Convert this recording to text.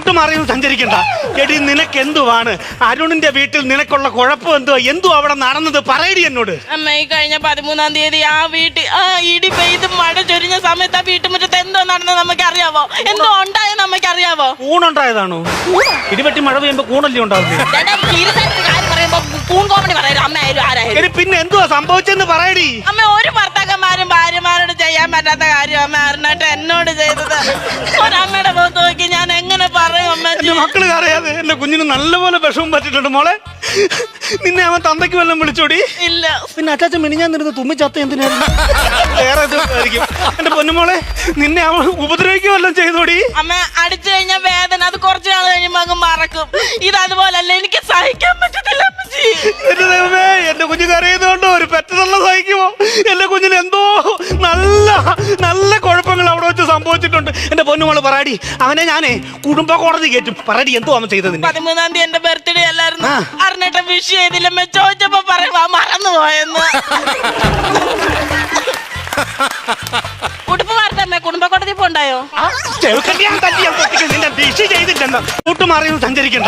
കൂട്ടുമാറിയൊന്നും സഞ്ചരിക്കണ്ട. എടി നിനക്ക് എന്തുവാണ്? അരുണിന്റെ വീട്ടിൽ നിനക്കുള്ള കുഴപ്പം എന്തോ അവിടെ നടന്നത് പറയടി എന്നോട്. അമ്മ ഈ കഴിഞ്ഞ 13-ാം തീയതി ആ വീട്ടിൽ ഇടി പെയ്ത് മഴ ചൊരിഞ്ഞ സമയത്ത് ആ വീട്ടുമുറ്റത്ത് എന്തോ നടന്നത് നമുക്ക് അറിയാവോ? എന്തോ ഉണ്ടായെന്ന് നമുക്ക് അറിയാവോ? കൂണുണ്ടായതാണോ? ഇടിവെട്ടി മഴ പെയ്യുമ്പോ കൂണല്ലേ ഉണ്ടാവുന്നത്? പിന്നെ എന്തുവാ സംഭവിച്ചെന്ന് പറയടി. അമ്മ ഒരു ഭർത്താക്കന്മാരും ഭാര്യമാരോട് ചെയ്യാൻ പറ്റാത്ത കാര്യം അമ്മ അറിഞ്ഞിട്ട് എന്നോട് ചെയ്തത്. ഒരമ്മയുടെ മുഖത്ത് നോക്കി ഞാൻ എങ്ങനെ പറയും അമ്മ? എന്റെ മക്കള് അറിയാതെ എന്റെ കുഞ്ഞിന് നല്ലപോലെ വിഷമം പറ്റിട്ടുണ്ട് മോളെ. നിന്നെ അവൻ തന്തയ്ക്ക് വല്ലതും വിളിച്ചോടി? ഇല്ല. പിന്നെ അച്ചാച്ചൻ മിനിഞ്ഞാൻ നിന്നത് തുമ്മിച്ചത്ത എന്തിനായിരുന്നു? വേറെ ആയിരിക്കും. എന്റെ പൊന്നുമോളെ, നിന്നെ അവൻ ഉപദ്രവിക്കുക വല്ലതും ചെയ്തോടി? അമ്മ അടിച്ചു കഴിഞ്ഞാൽ വേദന അത് കുറച്ചു നാൾ കഴിയുമ്പോ അങ്ങ് മറക്കും. ഇത് അതുപോലല്ല, എനിക്ക് സഹിക്കാൻ പറ്റത്തില്ല അമ്മച്ചി. എന്റെ ദൈവമേ, എന്റെ കുഞ്ഞ് കരയുന്നോണ്ടോ ഒരു പെട്ടെന്നുള്ള സഹിക്കുമോ? എന്റെ കുഞ്ഞിന് എന്തോ നല്ല നല്ല കുഴപ്പങ്ങൾ അവിടെ വെച്ച് സംഭവിച്ചിട്ടുണ്ട്. എന്റെ പൊന്നുമോള് പറയാടി, അവനെ ഞാനേ കുടുംബ കോടതി കയറ്റും. പറയടി, എന്തോ അവൻ ചെയ്തത്? 13-ാം തീയതി എന്റെ ബർത്ത്ഡേ അല്ലായിരുന്നു. അറിഞ്ഞിട്ട് വിഷ് ചെയ്തില്ലമ്മ. ചോദിച്ചപ്പോ പറയുവാ മറന്നുപോയെന്ന്. ഉടുപ്പ് മാറത്തമ്മേ, കുടുംബ കോടതി പോണ്ടായോ? കൂട്ടുമാറിയൊന്നും സഞ്ചരിക്കണ്ട.